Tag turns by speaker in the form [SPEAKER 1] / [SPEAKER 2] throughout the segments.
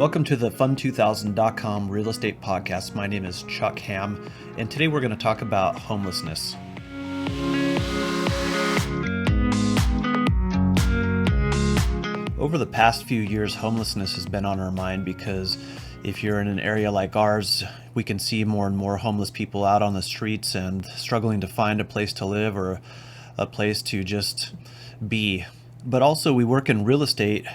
[SPEAKER 1] Welcome to the Fund2000.com Real Estate Podcast. My name is Chuck Ham, and today we're going to talk about homelessness. Over the past few years, homelessness has been on our mind because if you're in an area like ours, we can see more and more homeless people out on the streets and struggling to find a place to live or a place to just be. But also we work in real estate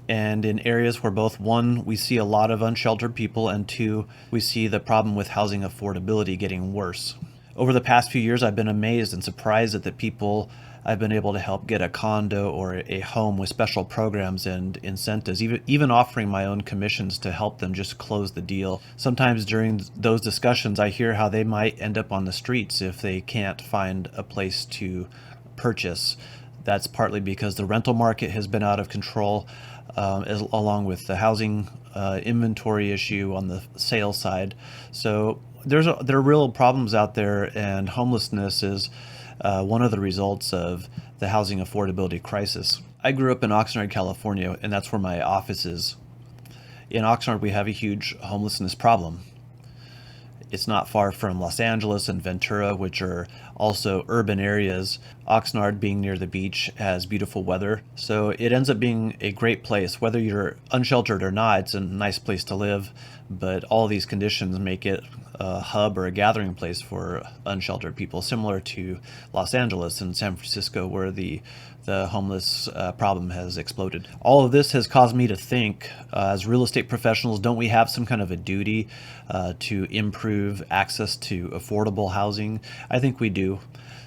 [SPEAKER 1] and in areas where both, one, we see a lot of unsheltered people, and two, we see the problem with housing affordability getting worse. Over the past few years, I've been amazed and surprised at the people I've been able to help get a condo or a home with special programs and incentives, even offering my own commissions to help them just close the deal. Sometimes during those discussions, I hear how they might end up on the streets if they can't find a place to purchase. That's partly because the rental market has been out of control, along with the housing inventory issue on the sales side. So there are real problems out there, and homelessness is one of the results of the housing affordability crisis. I grew up in Oxnard, California, and that's where my office is. In Oxnard, we have a huge homelessness problem. It's not far from Los Angeles and Ventura, which are also urban areas. Oxnard, being near the beach, has beautiful weather, so it ends up being a great place. Whether you're unsheltered or not, it's a nice place to live, but all these conditions make it a hub or a gathering place for unsheltered people, similar to Los Angeles and San Francisco, where the homeless problem has exploded. All of this has caused me to think, as real estate professionals, don't we have some kind of a duty to improve access to affordable housing? I think we do.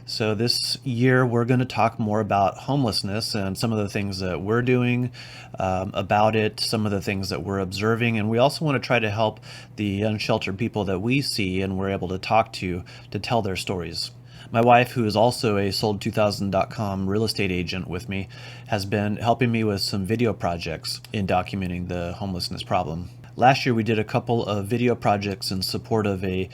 [SPEAKER 1] So this year, we're going to talk more about homelessness and some of the things that we're doing about it, some of the things that we're observing, and we also want to try to help the unsheltered people that we see and we're able to talk to tell their stories. My wife, who is also a Sold2000.com real estate agent with me, has been helping me with some video projects in documenting the homelessness problem. Last year, we did a couple of video projects in support of a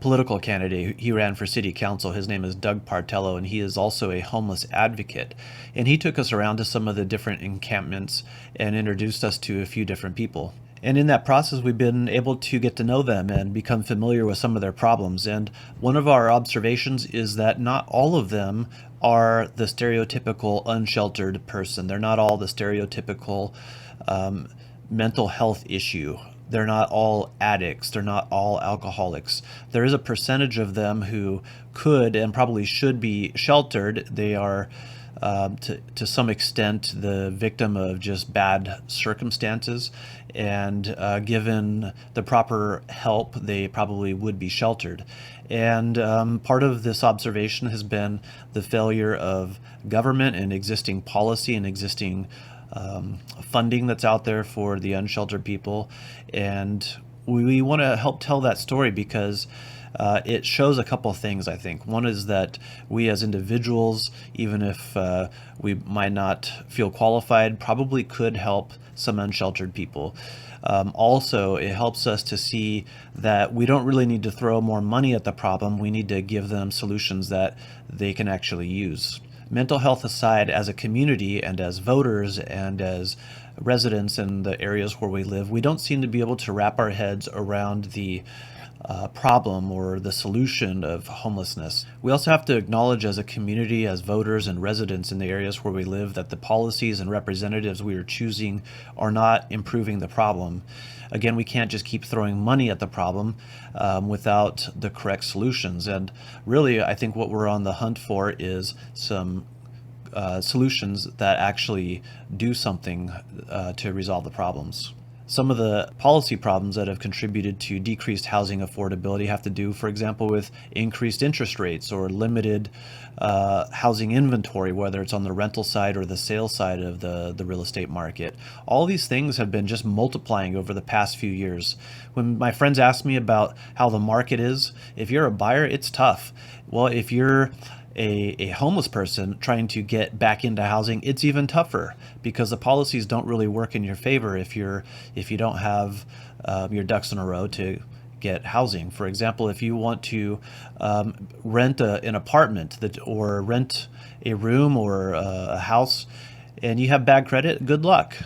[SPEAKER 1] political candidate. He ran for city council. His name is Doug Partello, and he is also a homeless advocate. And he took us around to some of the different encampments and introduced us to a few different people. And in that process, we've been able to get to know them and become familiar with some of their problems. And one of our observations is that not all of them are the stereotypical unsheltered person. They're not all the stereotypical mental health issue. They're not all addicts. They're not all alcoholics. There is a percentage of them who could and probably should be sheltered. They are to some extent the victim of just bad circumstances, and given the proper help, they probably would be sheltered. And part of this observation has been the failure of government and existing policy and existing funding that's out there for the unsheltered people. And we want to help tell that story because it shows a couple of things, I think. One is that we as individuals, even if we might not feel qualified, probably could help some unsheltered people. Also, it helps us to see that we don't really need to throw more money at the problem. We need to give them solutions that they can actually use. Mental health aside, as a community and as voters and as residents in the areas where we live, we don't seem to be able to wrap our heads around the problem or the solution of homelessness. We also have to acknowledge as a community, as voters and residents in the areas where we live, that the policies and representatives we are choosing are not improving the problem. Again, we can't just keep throwing money at the problem without the correct solutions. And really, I think what we're on the hunt for is some solutions that actually do something to resolve the problems. Some of the policy problems that have contributed to decreased housing affordability have to do, for example, with increased interest rates or limited housing inventory, whether it's on the rental side or the sales side of the real estate market. All these things have been just multiplying over the past few years. When my friends ask me about how the market is, if you're a buyer, it's tough. Well, if you're a homeless person trying to get back into housing, it's even tougher because the policies don't really work in your favor if you don't have your ducks in a row to get housing. For example, if you want to rent an apartment or rent a room or a house and you have bad credit, good luck.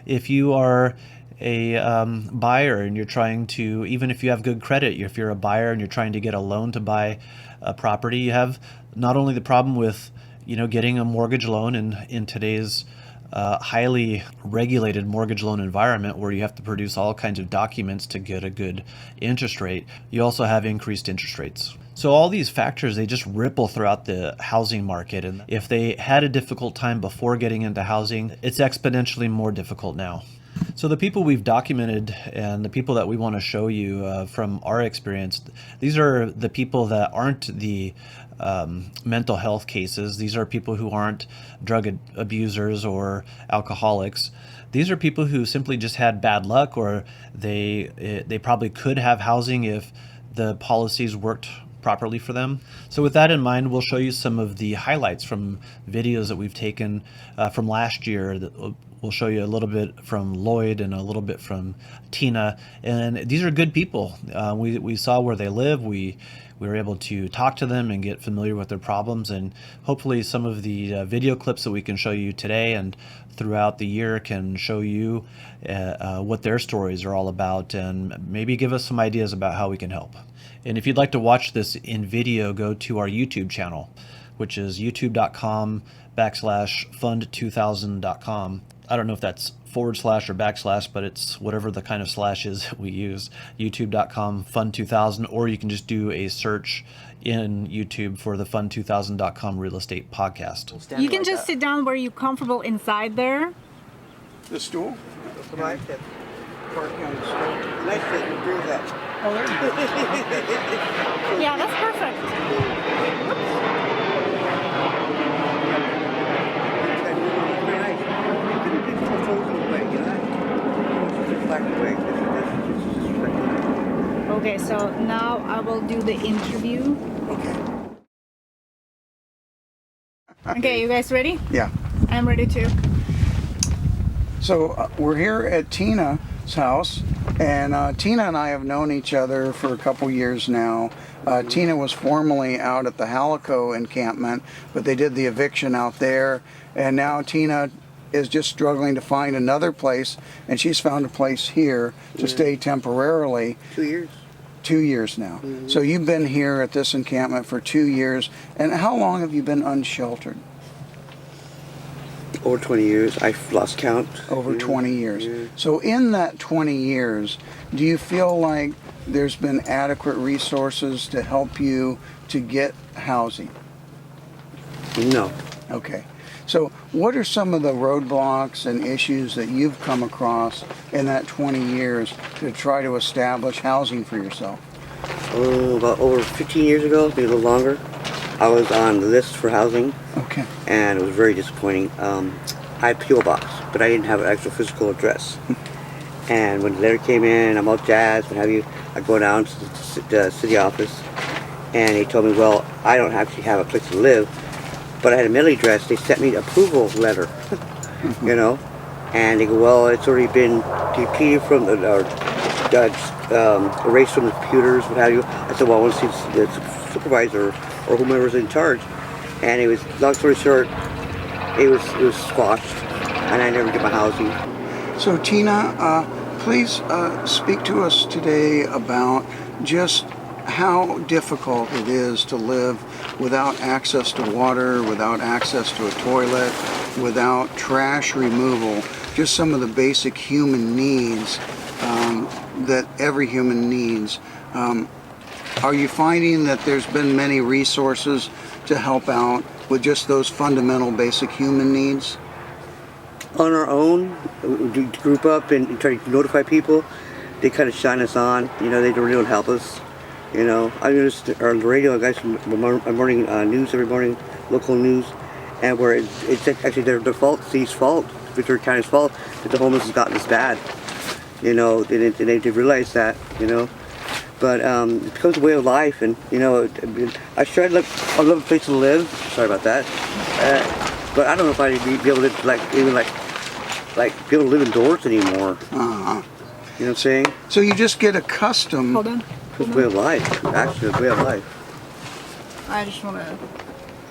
[SPEAKER 1] If you are a buyer and you're trying to, even if you have good credit, if you're a buyer and you're trying to get a loan to buy a property, you have not only the problem with, getting a mortgage loan in today's highly regulated mortgage loan environment where you have to produce all kinds of documents to get a good interest rate. You also have increased interest rates. So all these factors, they just ripple throughout the housing market. And if they had a difficult time before getting into housing, it's exponentially more difficult now. So the people we've documented and the people that we want to show you from our experience, these are the people that aren't the mental health cases. These are people who aren't drug abusers or alcoholics. These are people who simply just had bad luck, or they probably could have housing if the policies worked properly for them. So with that in mind, we'll show you some of the highlights from videos that we've taken from last year. We'll show you a little bit from Lloyd and a little bit from Tina. And these are good people. We saw where they live. We were able to talk to them and get familiar with their problems. And hopefully some of the video clips that we can show you today and throughout the year can show you what their stories are all about and maybe give us some ideas about how we can help. And if you'd like to watch this in video, go to our YouTube channel, which is youtube.com/fund2000.com. I don't know if that's / or /, but it's whatever the kind of slash is we use, youtube.com/fund2000, or you can just do a search in YouTube for the fund2000.com real estate podcast.
[SPEAKER 2] You can just sit down where you're comfortable inside there.
[SPEAKER 3] The stool?
[SPEAKER 4] Right. Parking on the stool. Nice that you do that.
[SPEAKER 3] Oh, there you go.
[SPEAKER 2] Yeah, that's perfect.
[SPEAKER 4] Very nice. It's a bit frozen away, you know? It's just black and white. This is just
[SPEAKER 2] Okay, so now I will do the interview.
[SPEAKER 3] Okay.
[SPEAKER 2] Okay, you guys ready?
[SPEAKER 3] Yeah.
[SPEAKER 2] I'm ready too.
[SPEAKER 3] So we're here at Tina's house, and Tina and I have known each other for a couple years now. Tina was formerly out at the Halico encampment, but they did the eviction out there, and now Tina is just struggling to find another place, and she's found a place here to stay temporarily.
[SPEAKER 4] 2 years.
[SPEAKER 3] 2 years now. So you've been here at this encampment for 2 years, and how long have you been unsheltered?
[SPEAKER 4] Over 20 years. I've lost count.
[SPEAKER 3] Over 20 years.
[SPEAKER 4] Yeah.
[SPEAKER 3] So in that 20 years, do you feel like there's been adequate resources to help you to get housing?
[SPEAKER 4] No.
[SPEAKER 3] Okay. So what are some of the roadblocks and issues that you've come across in that 20 years to try to establish housing for yourself?
[SPEAKER 4] Oh, about over 15 years ago, maybe a little longer, I was on the list for housing.
[SPEAKER 3] Okay.
[SPEAKER 4] And it was very disappointing. I had a P.O. box, but I didn't have an actual physical address. And when the letter came in, I'm all jazzed, what have you, I go down to the city office, and they told me, well, I don't actually have a place to live, but I had a mailing address. They sent me an approval letter, you know, and they go, well, it's already been deleted from erased from the computers, what have you. I said, well, I want to see the supervisor or whomever's in charge. And it was, long story short, it was squashed, and I never get my housing.
[SPEAKER 3] So Tina, please speak to us today about just how difficult it is to live without access to water, without access to a toilet, without trash removal, just some of the basic human needs that every human needs. Are you finding that there's been many resources to help out with just those fundamental basic human needs?
[SPEAKER 4] On our own, we group up and try to notify people. They kind of shine us on, you know, they don't really help us. You know, I noticed on the radio, guys from morning news every morning, local news, and where it's actually their fault, city's fault, Victoria County's fault, that the homeless has gotten this bad. You know, they realize that, you know. But it becomes a way of life, and you know, I love a place to live. Sorry about that. But I don't know if I'd be able to be able to live indoors anymore. You know what I'm saying?
[SPEAKER 3] So you just get accustomed.
[SPEAKER 2] Hold on.
[SPEAKER 4] It's a way of life. Actually, a way of life.
[SPEAKER 2] I just want to.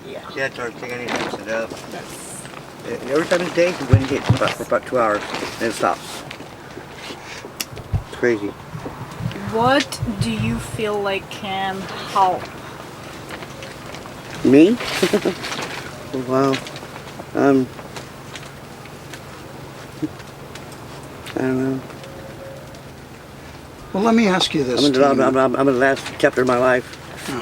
[SPEAKER 4] Yeah, that's our thing. I need to mix it up.
[SPEAKER 2] That's.
[SPEAKER 4] Every time it's day, the wind hits for about 2 hours, and it stops. crazy.
[SPEAKER 2] What do you feel like can help?
[SPEAKER 4] Me? Wow. I don't know.
[SPEAKER 3] Well, let me ask you this.
[SPEAKER 4] I'm in
[SPEAKER 3] Tina.
[SPEAKER 4] the last chapter of my life.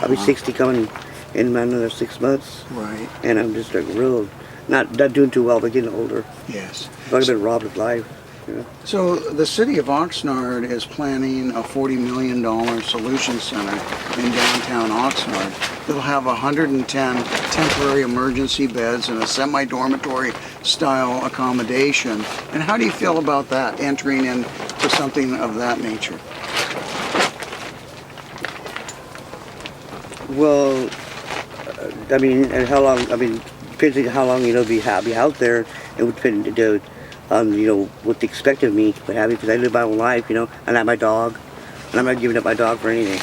[SPEAKER 4] I'll be
[SPEAKER 3] Uh-huh.
[SPEAKER 4] 60 coming in another 6 months.
[SPEAKER 3] Right.
[SPEAKER 4] And I'm just like real, not doing too well, but getting older.
[SPEAKER 3] Yes.
[SPEAKER 4] I've been robbed of life. You know?
[SPEAKER 3] So the city of Oxnard is planning a $40 million solution center in downtown Oxnard. It'll have 110 temporary emergency beds and a semi-dormitory style accommodation. And how do you feel about that, entering into something of that nature?
[SPEAKER 4] Well, I mean, and how long? I mean, depends on how long be out there. It would depend what they expect of me, what have you. Because I live my own life, and I have my dog, and I'm not giving up my dog for anything,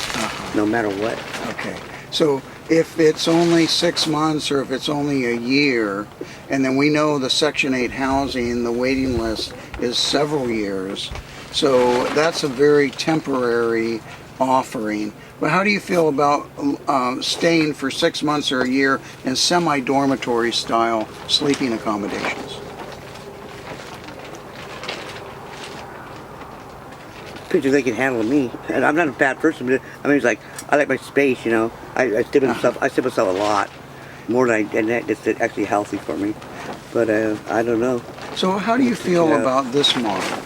[SPEAKER 4] no matter what.
[SPEAKER 3] Okay. So if it's only 6 months or if it's only a year, and then we know the Section 8 housing, the waiting list is several years, so that's a very temporary offering. But how do you feel about staying for 6 months or a year in semi-dormitory style sleeping accommodations?
[SPEAKER 4] Pictures they can handle me, and I'm not a bad person. But I mean, it's like I like my space, I stay with myself. I stay with myself a lot, more than it's actually healthy for me. But I don't know.
[SPEAKER 3] So how do you feel about this model?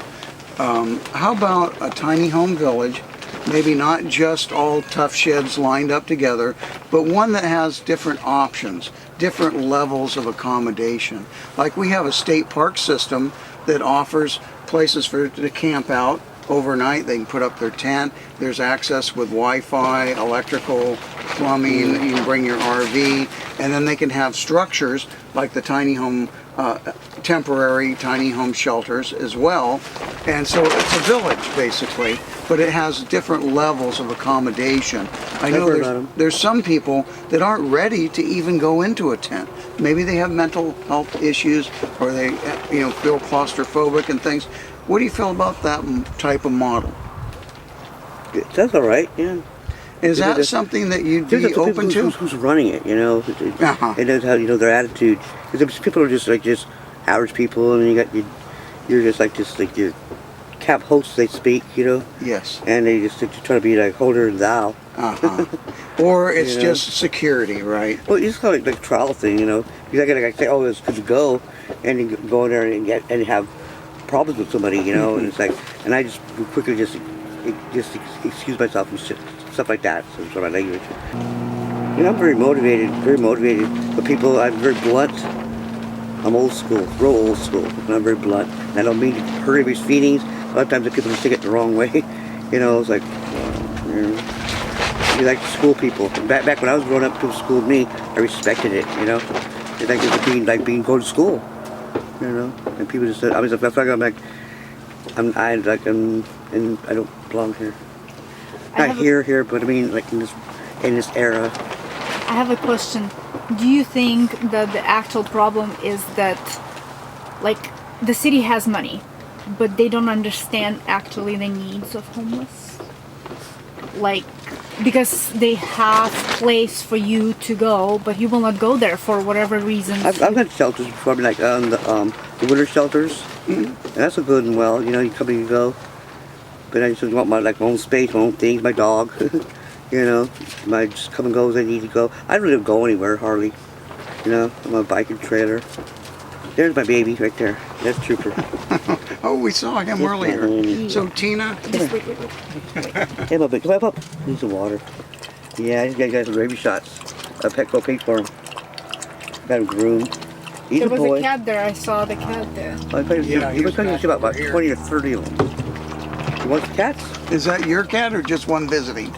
[SPEAKER 3] How about a tiny home village, maybe not just all tough sheds lined up together, but one that has different options, different levels of accommodation. Like we have a state park system that offers places to camp out overnight. They can put up their tent. There's access with Wi-Fi, electrical, plumbing. You can bring your RV, and then they can have structures like the tiny home, temporary tiny home shelters as well. And so it's a village basically, but it has different levels of accommodation. I know there's some people that aren't ready to even go into a tent. Maybe they have mental health issues, or they feel claustrophobic and things. What do you feel about that type of model?
[SPEAKER 4] That's all right, yeah.
[SPEAKER 3] Is that something that you'd be open to?
[SPEAKER 4] Who's running it,
[SPEAKER 3] Uh-huh.
[SPEAKER 4] It knows how, their attitude. Because people are just average people, and you're just your cap hosts, they speak,
[SPEAKER 3] Yes.
[SPEAKER 4] and they just try to be like holier than thou.
[SPEAKER 3] Uh-huh. Or it's just security, right?
[SPEAKER 4] Well, it's kind of like a trial thing, Because I gotta say, oh, it's good to go, and you go in there and have problems with somebody, and it's like, and I just quickly just excuse myself and stuff like that. So it's my language. I'm very motivated, but people, I'm very blunt. I'm old school, real old school, and I'm very blunt. And I don't mean to hurt anybody's feelings. A lot of times the people just take it the wrong way. It's like, you like to school people. Back when I was growing up, people schooled me. I respected it, It's like it being going to school, And people just said, I don't belong here. Not here, but I mean, like in this era.
[SPEAKER 2] I have a question. Do you think that the actual problem is that, like, the city has money, but they don't understand actually the needs of homeless? Like, because they have place for you to go, but you will not go there for whatever reason.
[SPEAKER 4] I've got shelters before, I mean, like the winter shelters, and that's a good and well. You come and you go, but I just want my own space, my own things, my dog. My just come and go as I need to go. I don't really go anywhere hardly. I'm on a bike and trailer. There's my baby right there. That's Trooper.
[SPEAKER 3] Oh, we saw him earlier. So Tina,
[SPEAKER 2] Just wait.
[SPEAKER 4] Hey, my baby, come up. Need some water. Yeah, I just got some rabies shots. Petco paid for him. Got him groomed. He's
[SPEAKER 2] There
[SPEAKER 4] a
[SPEAKER 2] was
[SPEAKER 4] boy.
[SPEAKER 2] a cat there. I saw the cat there.
[SPEAKER 4] He was talking about 20 or 30 of them. You want the cats?
[SPEAKER 3] is that your cat or just one visiting?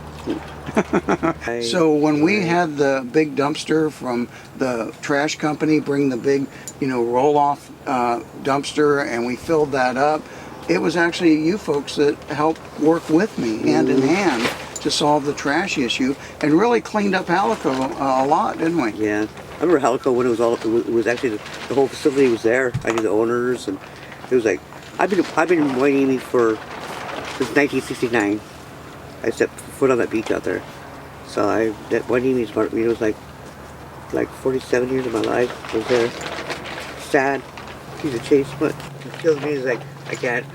[SPEAKER 3] So when we had the big dumpster from the trash company bring the big, roll-off dumpster, and we filled that up, it was actually you folks that helped work with me hand in hand to solve the trash issue, and really cleaned up Halico a lot, didn't we?
[SPEAKER 4] Yeah. I remember Halico when it was actually the whole facility was there. I knew the owners, and it was like I've been waiting for since 1969. I stepped foot on that beach out there. So that one evening, it was like 47 years of my life was there. Sad, piece of change, but what kills me is like I can't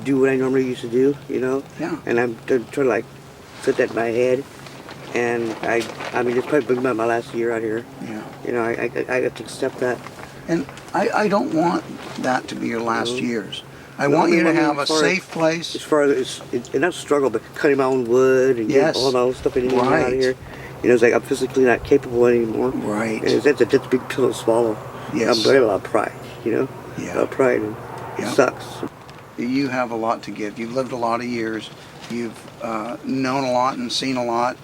[SPEAKER 4] do what I normally used to do, you know.
[SPEAKER 3] Yeah.
[SPEAKER 4] And I'm trying to like put that in my head, and I mean it's probably been my last year out here.
[SPEAKER 3] Yeah.
[SPEAKER 4] You know, I have to accept that.
[SPEAKER 3] And I don't want that to be your last years. I
[SPEAKER 4] No,
[SPEAKER 3] want you to
[SPEAKER 4] I mean,
[SPEAKER 3] have a
[SPEAKER 4] as far
[SPEAKER 3] safe place.
[SPEAKER 4] As far as it's not struggle, but cutting my own wood and
[SPEAKER 3] Yes.
[SPEAKER 4] getting all that stuff I need out
[SPEAKER 3] Right.
[SPEAKER 4] of here. You know, it's like I'm physically not capable anymore.
[SPEAKER 3] Right.
[SPEAKER 4] And that's a big pill to swallow.
[SPEAKER 3] Yes.
[SPEAKER 4] I have a lot of pride, you know?
[SPEAKER 3] Yeah.
[SPEAKER 4] A lot of pride, and
[SPEAKER 3] Yeah.
[SPEAKER 4] it sucks.
[SPEAKER 3] You have a lot to give. You've lived a lot of years. You've known a lot and seen a lot,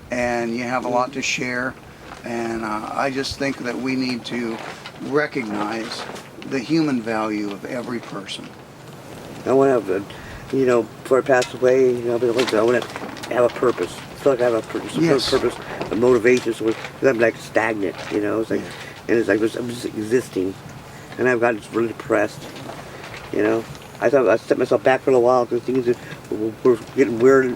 [SPEAKER 3] and you have a lot to share. And I just think that we need to recognize the human value of every person.
[SPEAKER 4] I want to have, you know, before I pass away, you know, I want to have a purpose. I feel like I have a purpose,
[SPEAKER 3] Yes.
[SPEAKER 4] a purpose, a motivation. So because I'm like stagnant, you know, it's like, and it's like I'm just existing, and I've gotten really depressed, you know. I thought I set myself back for a while because things were getting weird,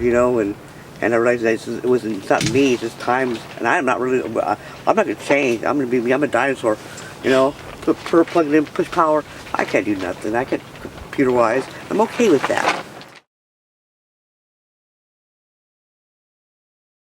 [SPEAKER 4] you know, and I realized that it's not me, it's just times, and I'm not gonna change. I'm a dinosaur, you know. Plug it in, push power. I can't do nothing. I can't computer-wise. I'm okay with that.